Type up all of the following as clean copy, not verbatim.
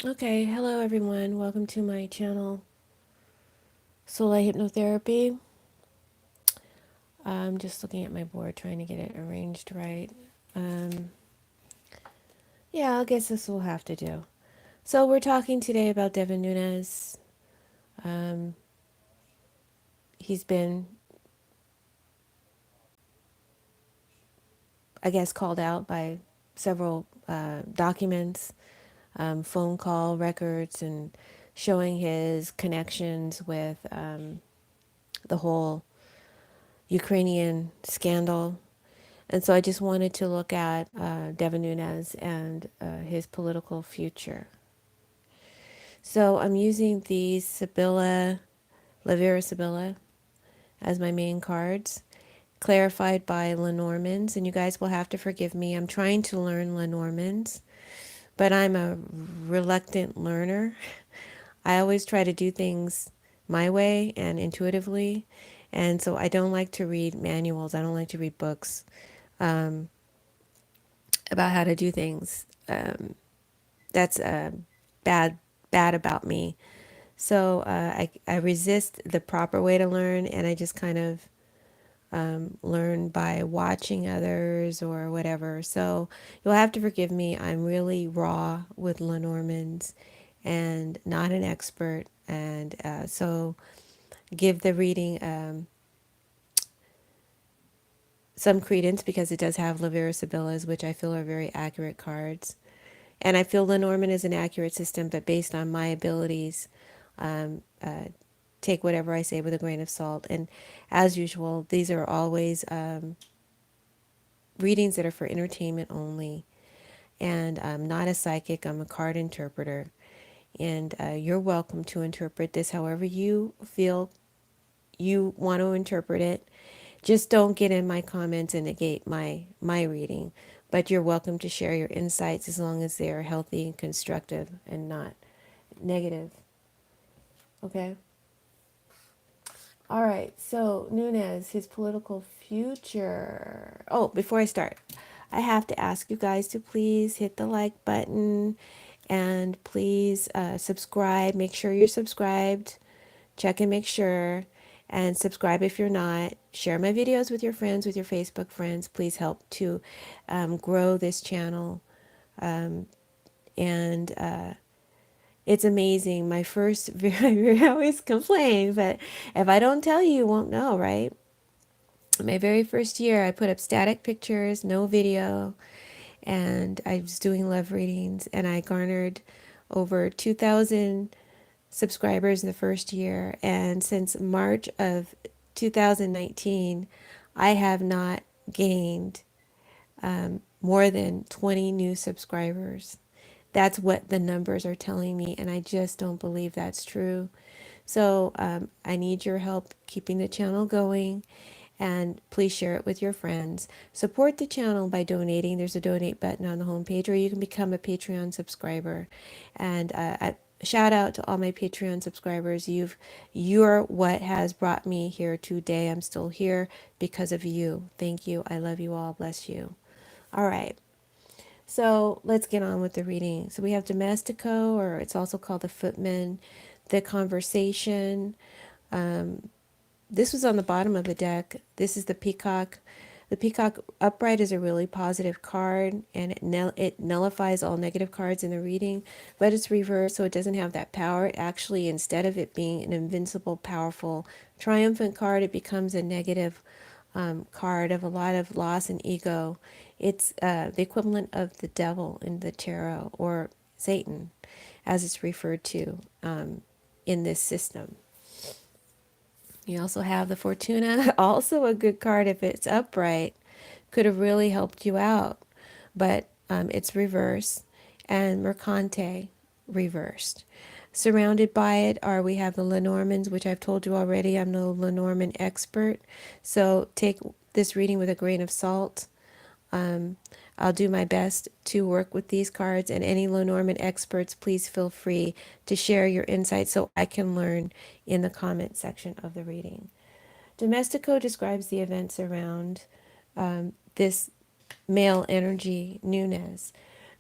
Okay, hello everyone. Welcome to my channel, Soulight Hypnotherapy. I'm just looking at my board trying to get it arranged right. Um, yeah, I guess this will have to do. So, we're talking today about Devin Nunes. Um, he's been, I guess, called out by several documents, phone call records, and showing his connections with the whole Ukrainian scandal. And so I just wanted to look at Devin Nunes and his political future. So I'm using the Lavera Sibylla, as my main cards, clarified by Lenormand's. And you guys will have to forgive me. I'm trying to learn Lenormand's, but I'm a reluctant learner. I always try to do things my way and intuitively. And so I don't like to read manuals. I don't like to read books. Um, about how to do things. That's bad bad about me. So I resist the proper way to learn, and I just kind of learn by watching others or whatever. So you'll have to forgive me. I'm really raw with Lenormand's and not an expert, and so give the reading some credence because it does have Lavera Sibyllas, which I feel are very accurate cards. And I feel Lenormand is an accurate system, but based on my abilities, take whatever I say with a grain of salt. And as usual, these are always readings that are for entertainment only. And I'm not a psychic, I'm a card interpreter. And you're welcome to interpret this however you feel you want to interpret it. Just don't get in my comments and negate my reading. But you're welcome to share your insights as long as they are healthy and constructive and not negative. Okay? All right. So, Nunes, his political future. Oh, before I start, I have to ask you guys to please hit the like button and please subscribe. Make sure you're subscribed. Check and make sure. And subscribe if you're not. Share my videos with your friends, with your Facebook friends. Please help to grow this channel. And it's amazing. My first, I always complain, but if I don't tell you, you won't know, right? My very first year, I put up static pictures, no video, and I was doing love readings, and I garnered over 2,000 subscribers in the first year. And since March of 2019, I have not gained more than 20 new subscribers. That's what the numbers are telling me, and I just don't believe that's true. So I need your help keeping the channel going, and please share it with your friends. Support the channel by donating. There's a donate button on the homepage, or you can become a Patreon subscriber. And shout out to all my Patreon subscribers. You're what has brought me here today. I'm still here because of you. Thank you. I love you all. Bless you. All right. So let's get on with the reading. So we have Domestico, or it's also called the Footman, the Conversation. This was on the bottom of the deck. This is the Peacock. The Peacock upright is a really positive card, and it nullifies all negative cards in the reading, but it's reversed, so it doesn't have that power. It actually, instead of it being an invincible, powerful, triumphant card, it becomes a negative card of a lot of loss and ego. It's the equivalent of the devil in the tarot, or Satan, as it's referred to in this system. You also have the Fortuna, also a good card if it's upright. Could have really helped you out, but it's reversed. And Mercante, reversed. Surrounded by it are, we have the Lenormands, which I've told you already, I'm no Lenormand expert. So take this reading with a grain of salt. I'll do my best to work with these cards, and any Lenormand experts, please feel free to share your insights so I can learn in the comment section of the reading. Domestico describes the events around this male energy, Nunes.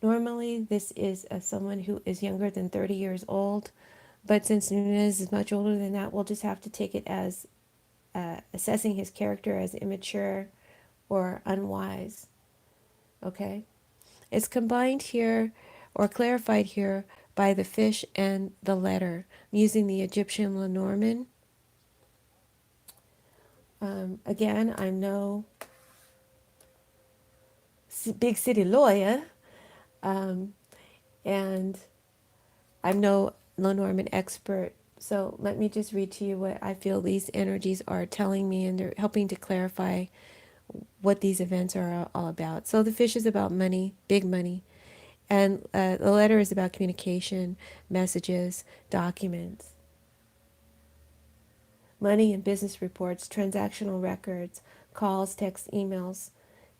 Normally, this is someone who is younger than 30 years old, but since Nunez is much older than that, we'll just have to take it as assessing his character as immature or unwise. Okay? It's combined here or clarified here by the fish and the letter. I'm using the Egyptian Lenormand. Again, I'm no big city lawyer, um, and I'm no Lenormand expert. So let me just read to you what I feel these energies are telling me, and they're helping to clarify what these events are all about. So the fish is about money, big money, and the letter is about communication, messages, documents, money and business reports, transactional records, calls, texts, emails,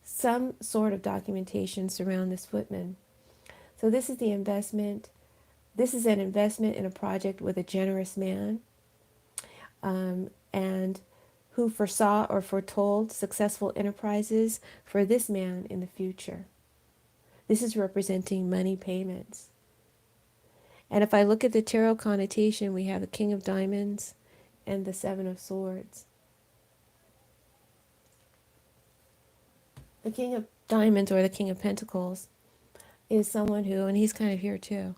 some sort of documentation surround this footman. So this is the investment. This is an investment in a project with a generous man, and who foresaw or foretold successful enterprises for this man in the future. This is representing money payments. And if I look at the tarot connotation, we have the King of Diamonds and the Seven of Swords. The King of Diamonds, or the King of Pentacles, is someone who, and he's kind of here too,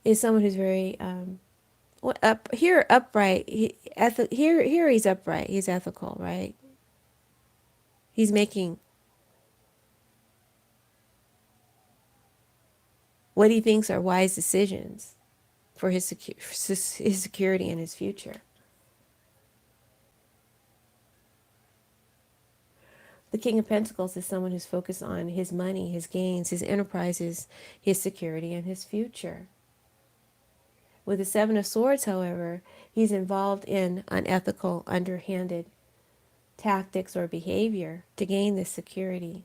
is someone who's very upright. Here he's upright. He's ethical, right? He's making what he thinks are wise decisions for his security and his future. The King of Pentacles is someone who's focused on his money, his gains, his enterprises, his security, and his future. With the Seven of Swords, however, he's involved in unethical, underhanded tactics or behavior to gain this security.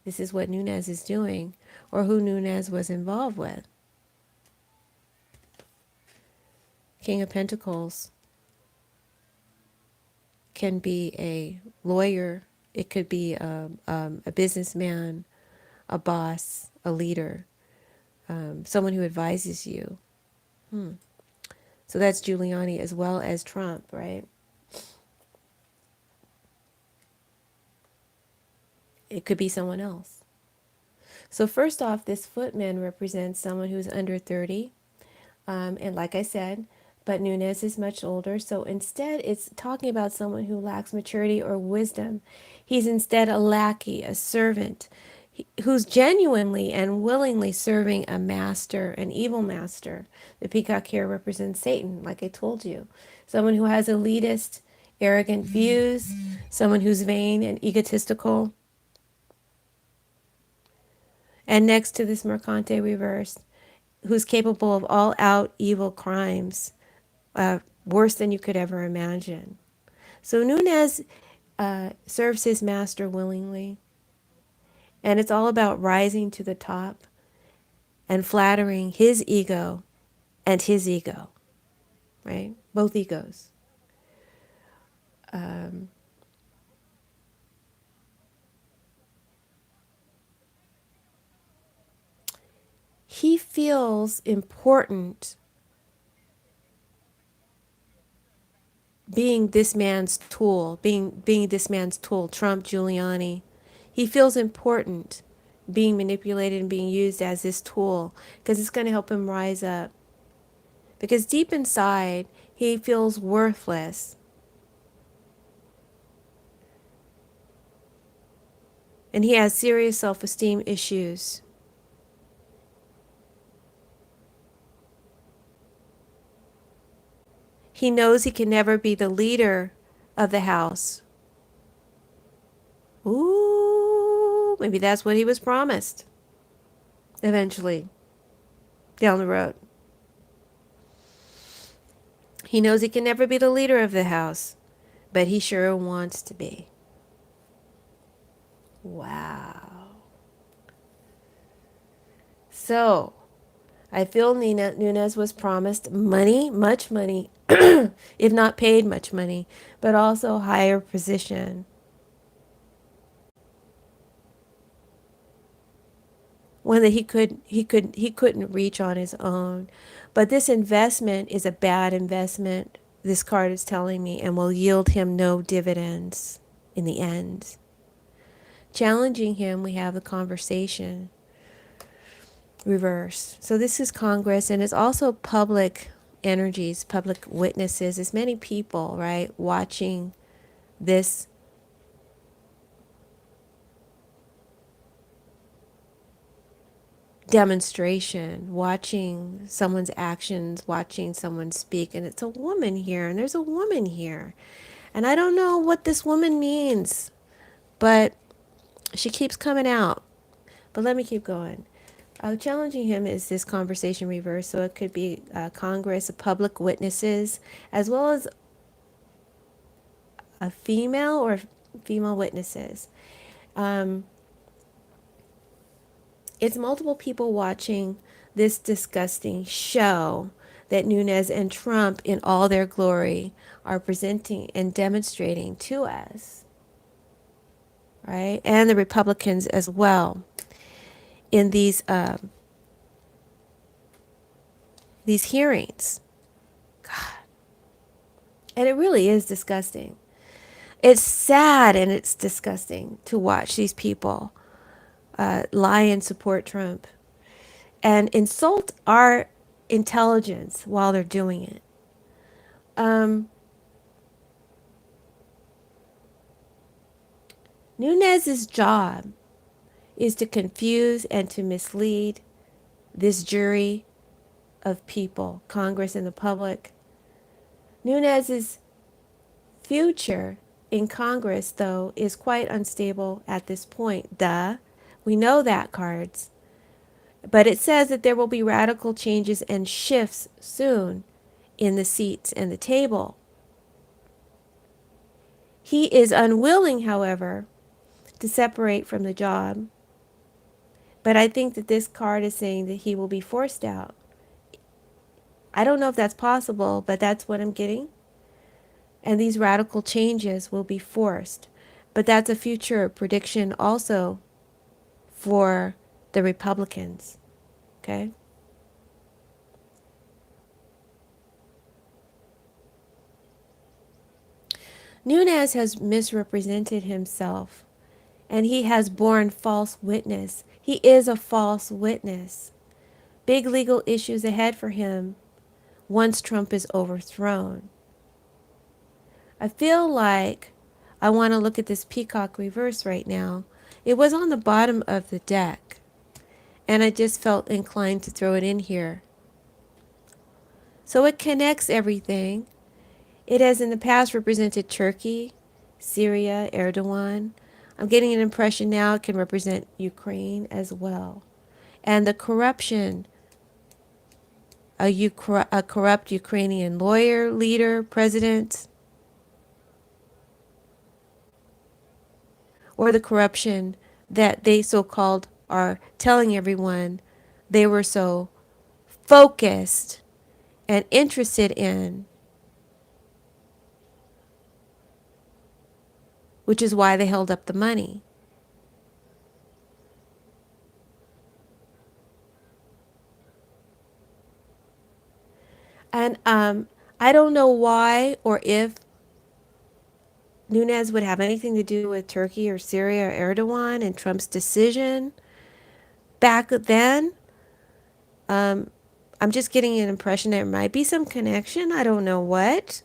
This is what Nunes is doing, or who Nunes was involved with. King of Pentacles can be a lawyer, it could be a businessman, a boss, a leader, someone who advises you. So that's Giuliani as well as Trump, right? It could be someone else. So first off, this footman represents someone who's under 30. And like I said, but Nunes is much older. So instead, it's talking about someone who lacks maturity or wisdom. He's instead a lackey, a servant, who's genuinely and willingly serving a master, an evil master. The peacock here represents Satan, like I told you. Someone who has elitist, arrogant views, someone who's vain and egotistical. And next to this Mercante reversed, who's capable of all out evil crimes, worse than you could ever imagine. So Nunes serves his master willingly, and it's all about rising to the top and flattering his ego and his ego, right? Both egos. He feels important being this man's tool, being this man's tool, Trump, Giuliani. He feels important being manipulated and being used as this tool because it's going to help him rise up. Because deep inside, he feels worthless. And he has serious self-esteem issues. He knows he can never be the leader of the house. Ooh, maybe that's what he was promised eventually down the road. He knows he can never be the leader of the house, but he sure wants to be. Wow. So, I feel Nunes was promised money, much money, if not paid much money, but also higher position. one that he couldn't reach on his own. But this investment is a bad investment, this card is telling me, and will yield him no dividends in the end. Challenging him, we have the conversation reverse. So this is Congress, and it's also public energies, public witnesses. It's many people, right, watching this demonstration, watching someone's actions, watching someone speak. And it's a woman here, and there's a woman here. And I don't know what this woman means, but she keeps coming out. But let me keep going. Challenging him is this conversation reverse. So it could be Congress, public witnesses, as well as a female or female witnesses. Um, it's multiple people watching this disgusting show that Nunes and Trump, in all their glory, are presenting and demonstrating to us, right? And the Republicans as well in these hearings. God, and it really is disgusting. It's sad and it's disgusting to watch these people lie and support Trump and insult our intelligence while they're doing it. Um, Nunes's job is to confuse and to mislead this jury of people, Congress and the public. Nunes's future in Congress, though, is quite unstable at this point. Duh. We know that, cards. But it says that there will be radical changes and shifts soon in the seats and the table. He is unwilling, however, to separate from the job. But I think that this card is saying that he will be forced out. I don't know if that's possible, but that's what I'm getting. And these radical changes will be forced. But that's a future prediction also for the Republicans. Okay? Nunes has misrepresented himself, and he has borne false witness. He is a false witness. Big legal issues ahead for him once Trump is overthrown. I feel like I want to look at this peacock reverse right now. It was on the bottom of the deck, and I just felt inclined to throw it in here. So it connects everything. It has in the past represented Turkey, Syria, Erdogan. I'm getting an impression now it can represent Ukraine as well. And the corruption, a corrupt Ukrainian lawyer, leader, president, or the corruption that they so-called are telling everyone they were so focused and interested in, which is why they held up the money. And I don't know why or if Nunes would have anything to do with Turkey or Syria or Erdogan and Trump's decision back then. I'm just getting an impression there might be some connection. I don't know what.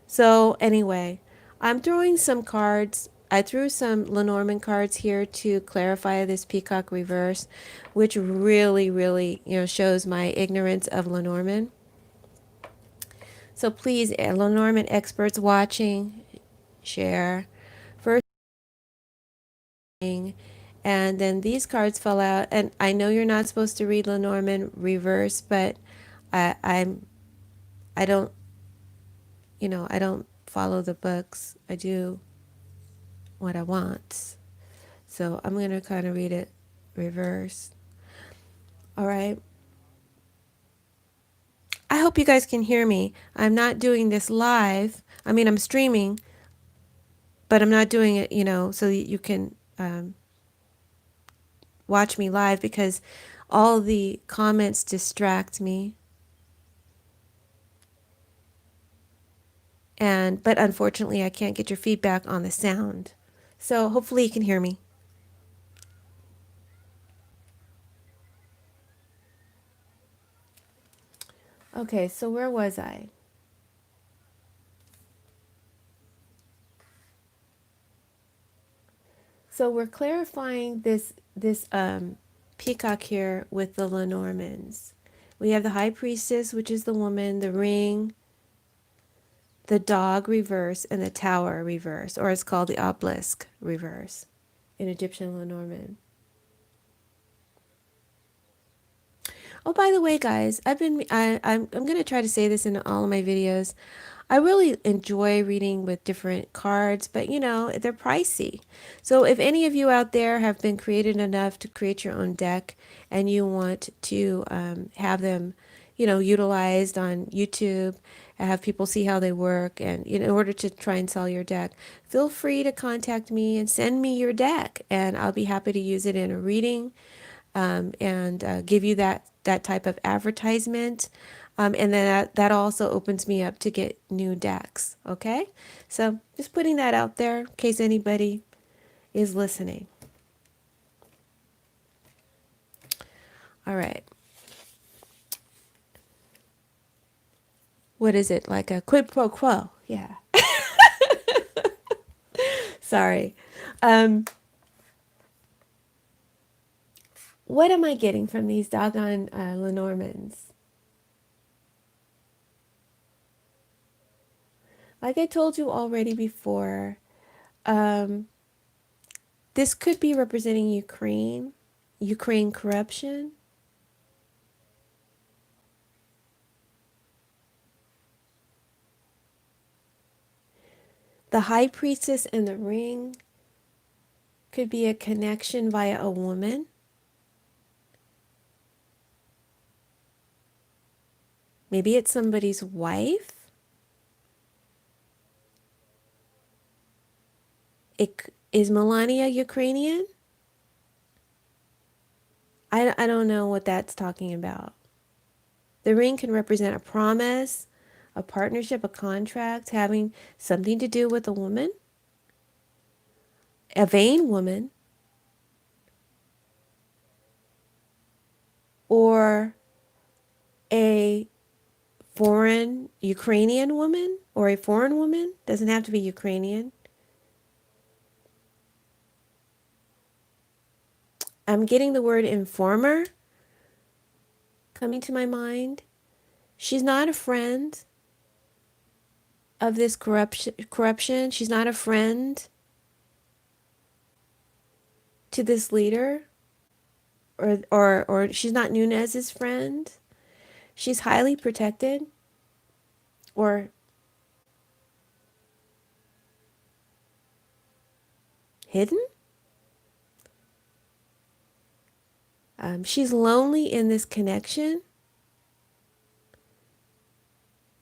So anyway, I'm throwing some cards. I threw some Lenormand cards here to clarify this peacock reverse, which really, really, shows my ignorance of Lenormand. So please, Lenormand experts watching, share. First thing, and then these cards fell out. And I know you're not supposed to read Lenormand reverse, but I'm I don't I don't follow the books. I do what I want. So I'm gonna kind of read it reverse. All right. I hope you guys can hear me. I'm not doing this live. I mean, I'm streaming, but I'm not doing it, so that you can watch me live because all the comments distract me. But unfortunately, I can't get your feedback on the sound. So hopefully you can hear me. Okay, so where was I? So we're clarifying this peacock here with the Lenormands. We have the high priestess, which is the woman, the ring, the dog reverse, and the tower reverse, or it's called the obelisk reverse in Egyptian Lenormand. Oh, by the way, guys, I'm going to try to say this in all of my videos. I really enjoy reading with different cards, but you know, they're pricey. So if any of you out there have been creative enough to create your own deck and you want to have them, you know, utilized on YouTube, and have people see how they work, and in order to try and sell your deck, feel free to contact me and send me your deck, and I'll be happy to use it in a reading and give you that type of advertisement. And then that also opens me up to get new decks. Okay, so just putting that out there in case anybody is listening. All right. What is it, like a quid pro quo? Yeah. Sorry. Um, what am I getting from these doggone Lenormands? Like I told you already before, um, this could be representing Ukraine corruption. The high priestess and the ring could be a connection via a woman. Maybe it's somebody's wife. Is Melania Ukrainian? I don't know what that's talking about. The ring can represent a promise, a partnership, a contract having something to do with a woman, a vain woman, or a foreign Ukrainian woman, or a foreign woman. Doesn't have to be Ukrainian. I'm getting the word informer coming to my mind. She's not a friend of this corruption. She's not a friend to this leader, or she's not Nunes's friend. She's highly protected or hidden. She's lonely in this connection.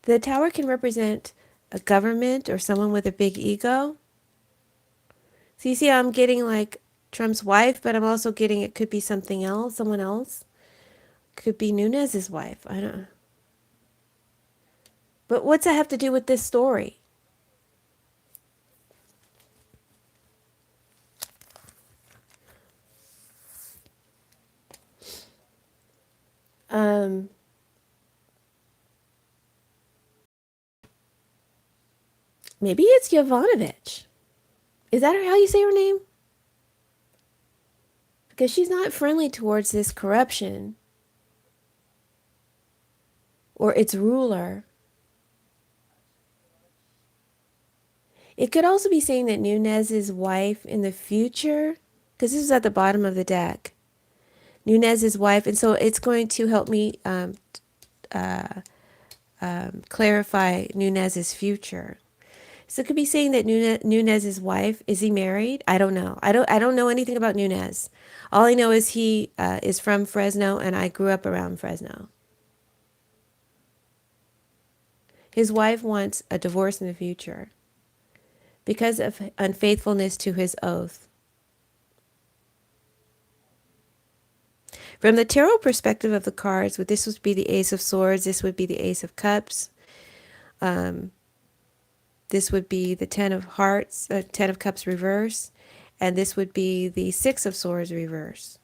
The tower can represent a government or someone with a big ego. So you see, I'm getting like Trump's wife, but I'm also getting it could be something else, someone else. Could be Nunes's wife. I don't know. But what's that have to do with this story? Um, Maybe it's Yovanovitch. Is that how you say her name? Because she's not friendly towards this corruption or its ruler. It could also be saying that Nunes's wife in the future, because this is at the bottom of the deck, Nunes's wife, and so it's going to help me clarify Nunes's future. So it could be saying that Nunes's wife, is he married? I don't know. I don't know anything about Nunes. All I know is he is from Fresno, and I grew up around Fresno. His wife wants a divorce in the future because of unfaithfulness to his oath. From the tarot perspective of the cards, this would be the Ace of Swords, this would be the Ace of Cups, um, this would be the Ten of Hearts, Ten of Cups reverse, and this would be the Six of Swords reverse.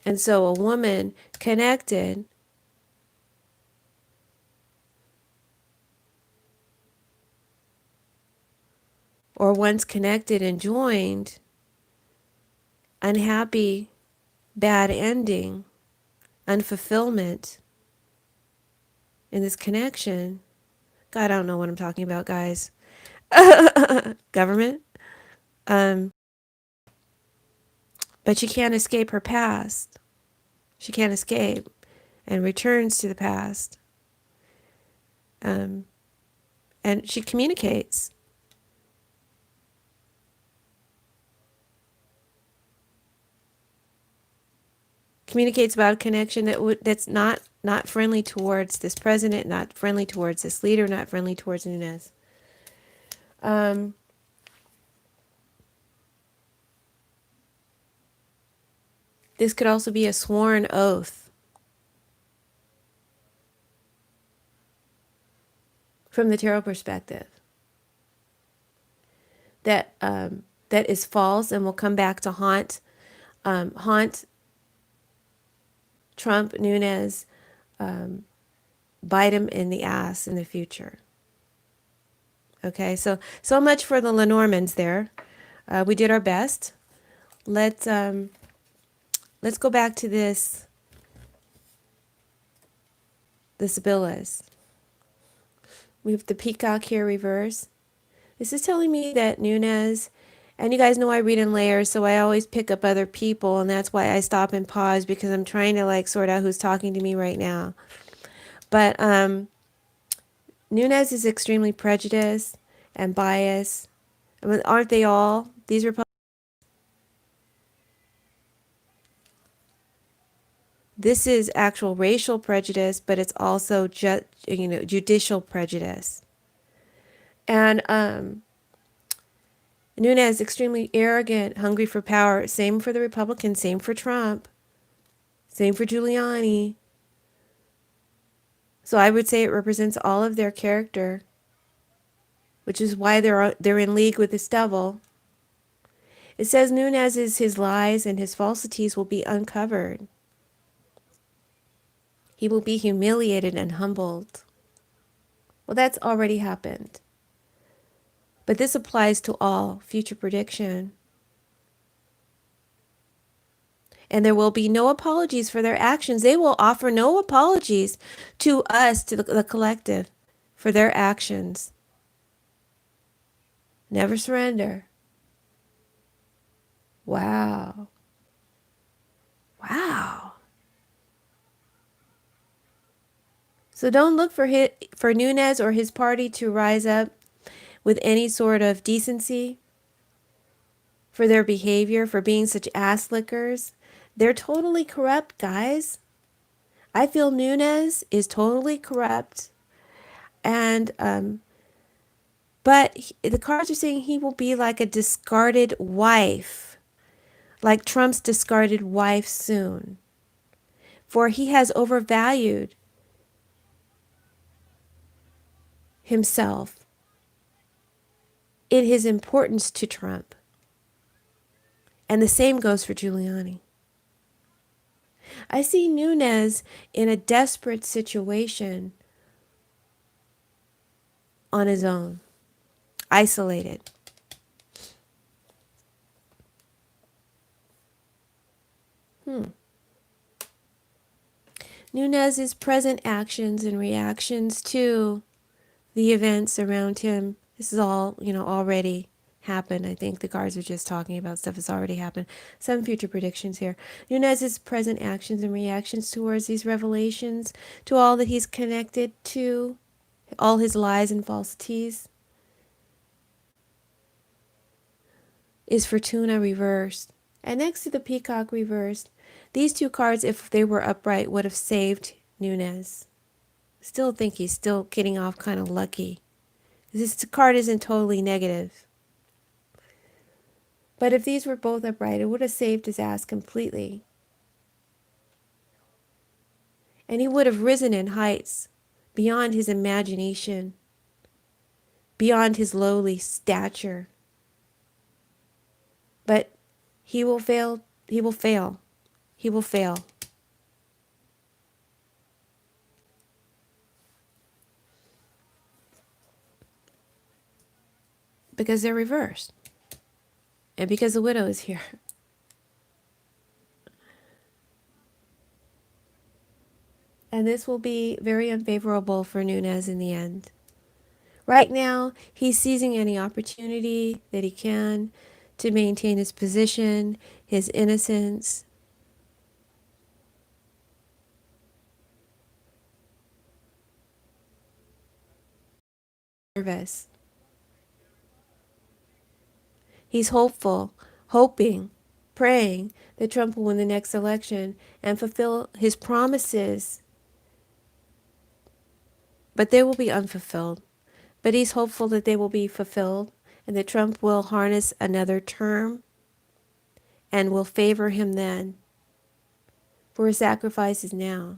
And so a woman connected or once connected and joined, unhappy, bad ending, unfulfillment in this connection. God, I don't know what I'm talking about, guys. Government. Um, but she can't escape her past. She can't escape and returns to the past. Um, and she communicates. Communicates about a connection that's not friendly towards this president, not friendly towards this leader, not friendly towards Nunes. This could also be a sworn oath from the tarot perspective that that is false and will come back to haunt Trump, Nunes, bite him in the ass in the future. Okay, so much for the Lenormands there. We did our best. Let's go back to this Abylas. We have the peacock here reverse. This is telling me that Nunes, and you guys know I read in layers, so I always pick up other people, and that's why I stop and pause, because I'm trying to like sort out who's talking to me right now. But Nunes is extremely prejudiced and biased. I mean, aren't they all? These Republicans. This is actual racial prejudice, but it's also judicial prejudice. And Nunes extremely arrogant, hungry for power. Same for the Republicans. Same for Trump. Same for Giuliani. So I would say it represents all of their character, which is why they're in league with this devil. It says Nunes his lies and his falsities will be uncovered. He will be humiliated and humbled. Well, that's already happened. But this applies to all future prediction. And there will be no apologies for their actions. They will offer no apologies to us, to the collective, for their actions. Never surrender. Wow. Wow. So don't look for Nunes or his party to rise up with any sort of decency for their behavior, for being such ass lickers. They're totally corrupt, guys. I feel Nunes is totally corrupt. And, but the cards are saying he will be like a discarded wife, like Trump's discarded wife soon. For he has overvalued himself in his importance to Trump. And the same goes for Giuliani. I see Nunes in a desperate situation on his own, isolated. Nunes's present actions and reactions to the events around him. This is all, already happened. I think the cards are just talking about stuff that's already happened. Some future predictions here. Nunes's present actions and reactions towards these revelations, to all that he's connected to, all his lies and falsities. is Fortuna reversed. And next to the Peacock reversed, these two cards, if they were upright, would have saved Nunes. Still think he's still getting off kind of lucky. This card isn't totally negative. But if these were both upright, it would have saved his ass completely. And he would have risen in heights beyond his imagination, beyond his lowly stature. But he will fail. He will fail. He will fail. Because they're reversed. And because the widow is here. And this will be very unfavorable for Nunes in the end. Right now, he's seizing any opportunity that he can to maintain his position, his innocence. Nervous. He's hopeful, hoping, praying that Trump will win the next election and fulfill his promises. But they will be unfulfilled. But he's hopeful that they will be fulfilled and that Trump will harness another term and will favor him then. For his sacrifices now.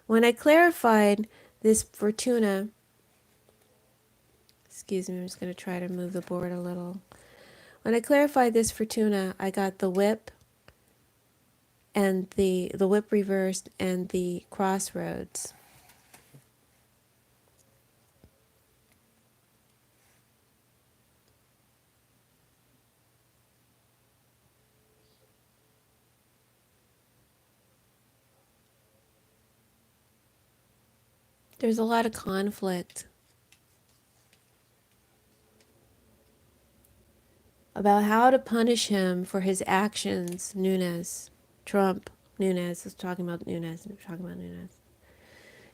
When I clarified this Fortuna, excuse me, I'm just going to try to move the board a little. When I clarified this Fortuna, I got the whip and the whip reversed and the crossroads. There's a lot of conflict about how to punish him for his actions, Nunes. Trump, Nunes, is talking about Nunes.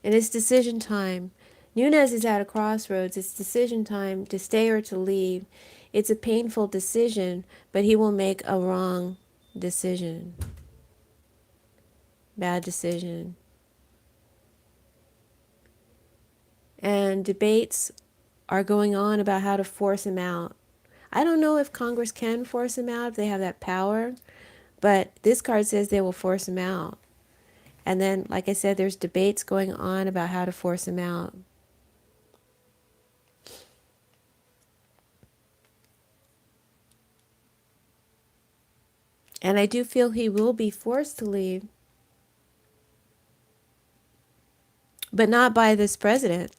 And it's decision time. Nunes is at a crossroads. It's decision time to stay or to leave. It's a painful decision, but he will make a wrong decision. Bad decision. And debates are going on about how to force him out. I don't know if Congress can force him out, if they have that power, but this card says they will force him out. And then, like I said, there's debates going on about how to force him out. And I do feel he will be forced to leave, but not by this president.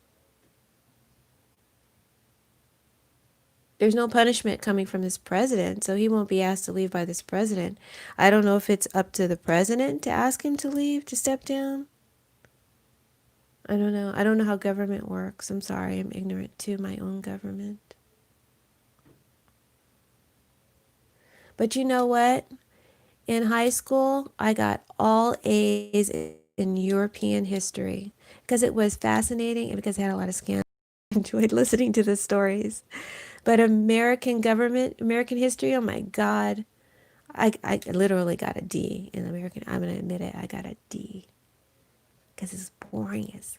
There's no punishment coming from this president, so he won't be asked to leave by this president. I don't know if it's up to the president to ask him to leave, to step down. I don't know. I don't know how government works. I'm sorry, I'm ignorant to my own government. But you know what? In high school, I got all A's in European history because it was fascinating and because I had a lot of scans. I enjoyed listening to the stories. But American government, American history, oh my God. I literally got a D in American. I'm going to admit it. I got a D because it's boring as.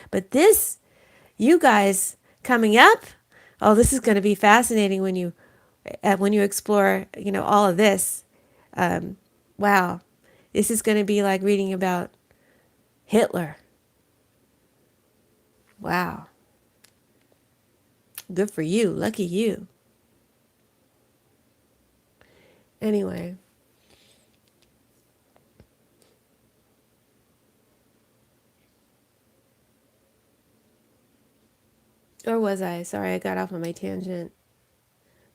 But this, you guys coming up, oh, this is going to be fascinating when you explore, all of this. Wow, this is going to be like reading about Hitler. Wow. Good for you. Lucky you. Anyway. Or was I? Sorry, I got off on my tangent.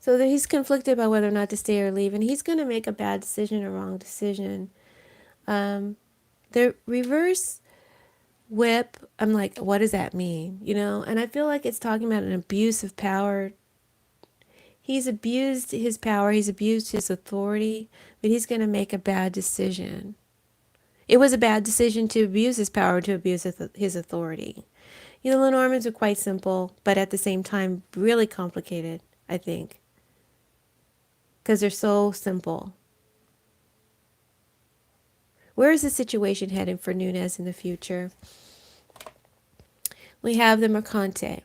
So that he's conflicted about whether or not to stay or leave, and he's going to make a bad decision, a wrong decision. The reverse whip, I'm like, what does that mean? And I feel like it's talking about an abuse of power. He's abused his power, he's abused his authority, but he's going to make a bad decision. It was a bad decision to abuse his power, to abuse his authority. The Lenormands are quite simple, but at the same time, really complicated, I think. because they're so simple. Where is the situation headed for Nunes in the future? We have the Mercante,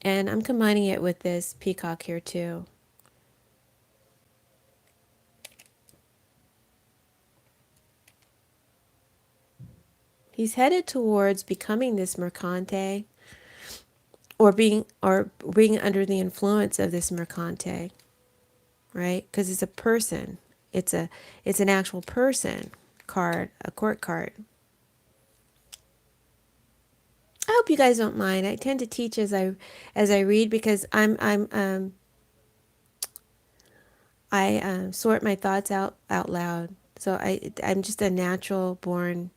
and I'm combining it with this peacock here too. He's headed towards becoming this Mercante, or being under the influence of this Mercante, right? Because it's a person. It's an actual person card, a court card. I hope you guys don't mind. I tend to teach as I read because I sort my thoughts out loud. So I'm just a natural born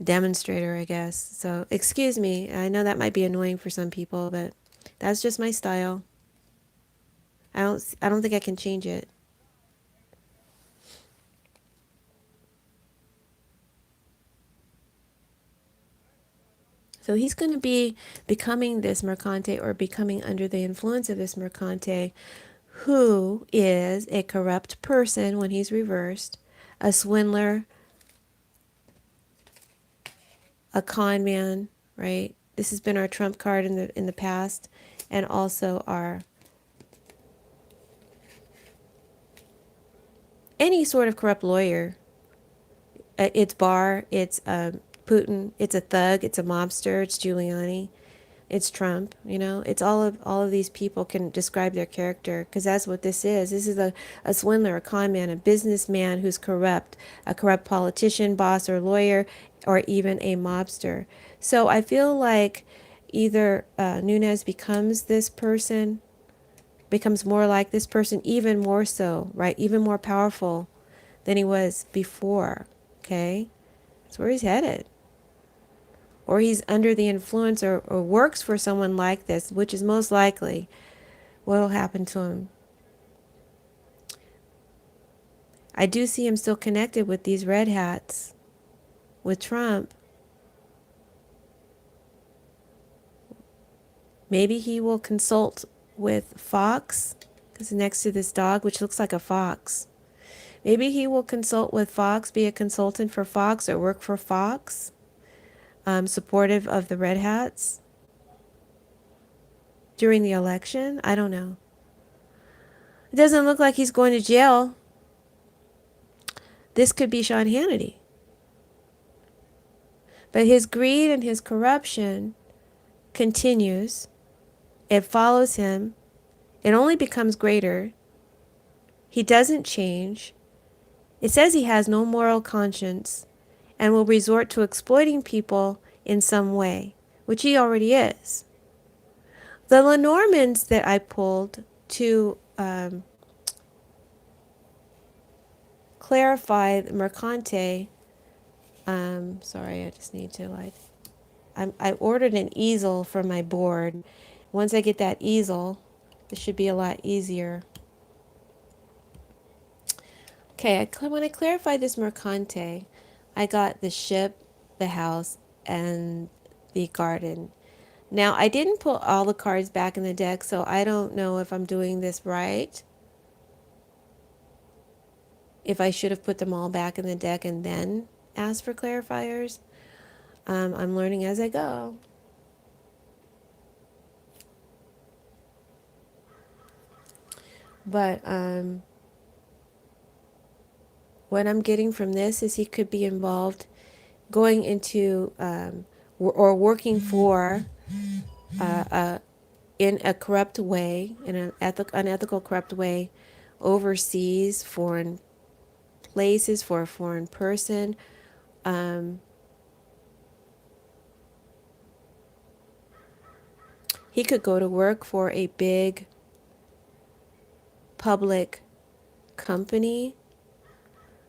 demonstrator, I guess. So excuse me. I know that might be annoying for some people, but that's just my style. I don't think I can change it. So he's going to be becoming this Mercante, or becoming under the influence of this Mercante, who is a corrupt person when he's reversed, a swindler, a con man, right? This has been our trump card in the past, and also our any sort of corrupt lawyer. It's Barr, it's Putin, it's a thug, it's a mobster, it's Giuliani, it's Trump. It's all of these people can describe their character, because that's what this is. This is a swindler, a con man, a businessman who's corrupt, a corrupt politician, boss, or lawyer, or even a mobster. So I feel like either Nunes becomes this person, becomes more like this person, even more so, right? Even more powerful than he was before. Okay? That's where he's headed. Or he's under the influence, or works for someone like this, which is most likely what will happen to him. I do see him still connected with these red hats, with Trump. Maybe he will consult with Fox, because next to this dog, which looks like a fox. Maybe he will consult with Fox, be a consultant for Fox, or work for Fox, supportive of the red hats during the election. I don't know. It doesn't look like he's going to jail. This could be Sean Hannity. But his greed and his corruption continues. It follows him. It only becomes greater. He doesn't change. It says he has no moral conscience and will resort to exploiting people in some way, which he already is. The Lenormands that I pulled to clarify the Mercante. Sorry, I just need to I ordered an easel for my board. Once I get that easel, this should be a lot easier. Okay, when I clarified this Mercante, I got the ship, the house, and the garden. Now, I didn't put all the cards back in the deck, so I don't know if I'm doing this right. If I should have put them all back in the deck and then asked for clarifiers. I'm learning as I go. But what I'm getting from this is he could be involved going into or working for in a corrupt way, in an unethical, corrupt way, overseas, foreign places, for a foreign person. He could go to work for a big public company.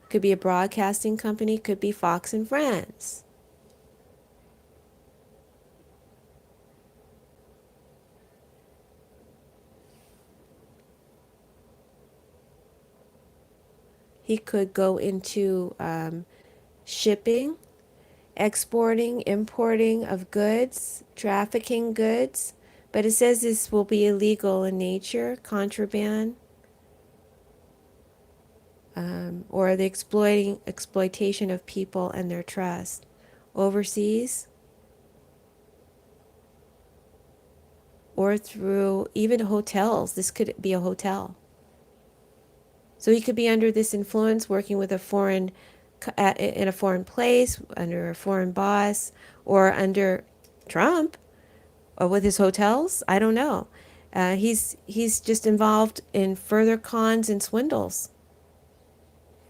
Could be a broadcasting company, could be Fox and Friends. He could go into shipping, exporting, importing of goods, trafficking goods, But it says this will be illegal in nature, contraband, or the exploitation of people and their trust. Overseas, or through even hotels. This could be a hotel. So he could be under this influence, working with a foreign, in a foreign place, under a foreign boss, or under Trump, or with his hotels. I don't know. He's just involved in further cons and swindles.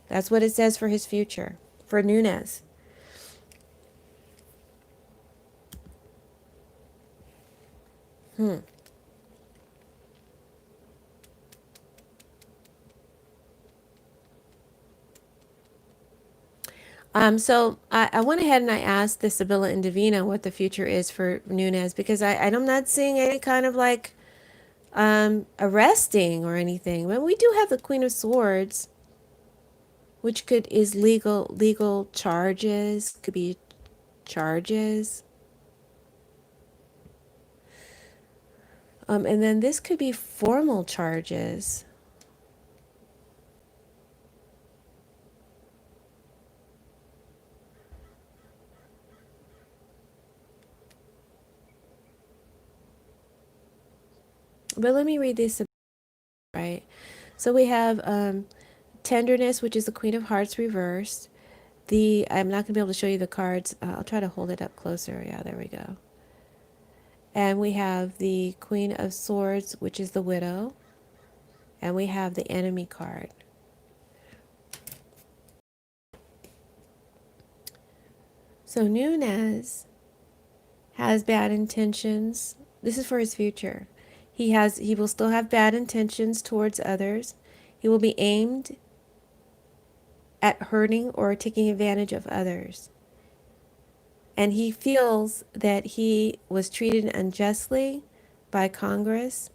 That's what it says for his future, for Nunes. Hmm. So I went ahead and I asked the Sibylla and Divina what the future is for Nunes, because I'm not seeing any kind of like arresting or anything. But we do have the Queen of Swords, which is legal charges, could be charges. And then this could be formal charges. But let me read this, right? So we have tenderness, which is the Queen of Hearts reversed. I'm not going to be able to show you the cards. I'll try to hold it up closer. Yeah, there we go. And we have the Queen of Swords, which is the Widow. And we have the Enemy card. So Nunes has bad intentions. This is for his future. He will still have bad intentions towards others. He will be aimed at hurting or taking advantage of others. And he feels that he was treated unjustly by Congress,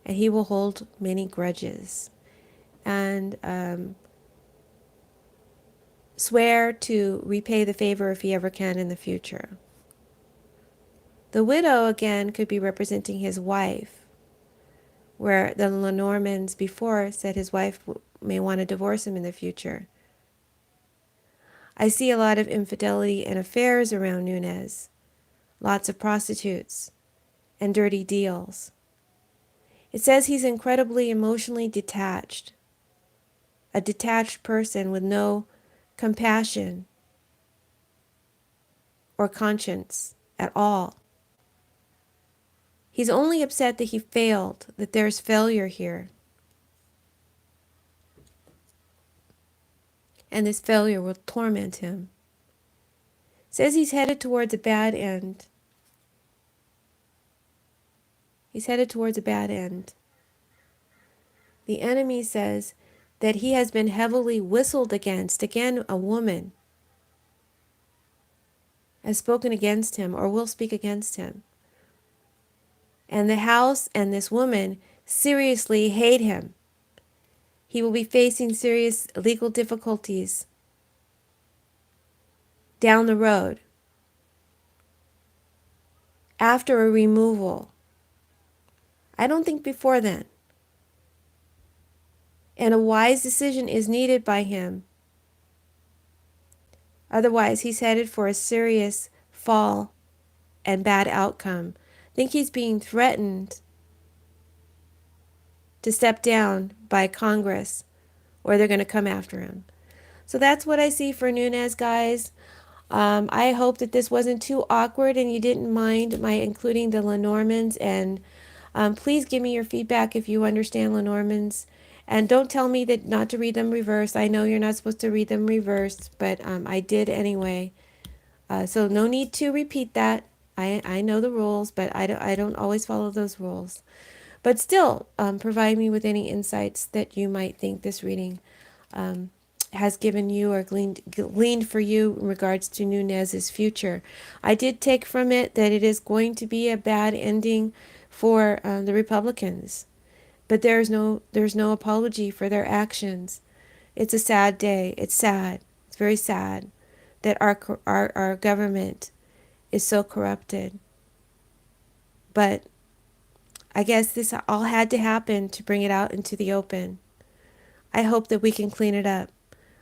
and he will hold many grudges and swear to repay the favor if he ever can in the future. The widow, again, could be representing his wife, where the Lenormands before said his wife may want to divorce him in the future. I see a lot of infidelity and affairs around Nunes, lots of prostitutes and dirty deals. It says he's incredibly emotionally detached, a detached person with no compassion or conscience at all. He's only upset that he failed, that there's failure here. And this failure will torment him. It says he's headed towards a bad end. He's headed towards a bad end. The enemy says that he has been heavily whistled against. Again, a woman has spoken against him or will speak against him. And the house and this woman seriously hate him. He will be facing serious legal difficulties down the road after a removal. I don't think before then. And a wise decision is needed by him. Otherwise, he's headed for a serious fall and bad outcome. I think he's being threatened to step down by Congress, or they're going to come after him. So that's what I see for Nunes, guys. I hope that this wasn't too awkward and you didn't mind my including the Lenormands. And please give me your feedback if you understand Lenormands. And don't tell me that not to read them reversed. I know you're not supposed to read them reversed, but I did anyway. So no need to repeat that. I know the rules, but I don't always follow those rules. But still, provide me with any insights that you might think this reading has given you or gleaned for you in regards to Nunes's future. I did take from it that it is going to be a bad ending for the Republicans, but there's no apology for their actions. It's a sad day. It's sad. It's very sad that our government is so corrupted. But I guess this all had to happen to bring it out into the open. I hope that we can clean it up.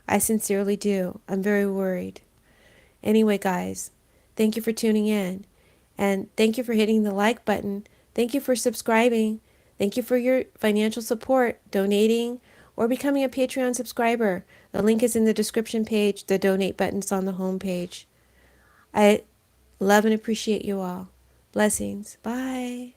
I sincerely do. I'm very worried. Anyway, guys, thank you for tuning in. And thank you for hitting the like button. Thank you for subscribing. Thank you for your financial support, donating, or becoming a Patreon subscriber. The link is in the description page. The donate button's on the home page. I love and appreciate you all. Blessings. Bye.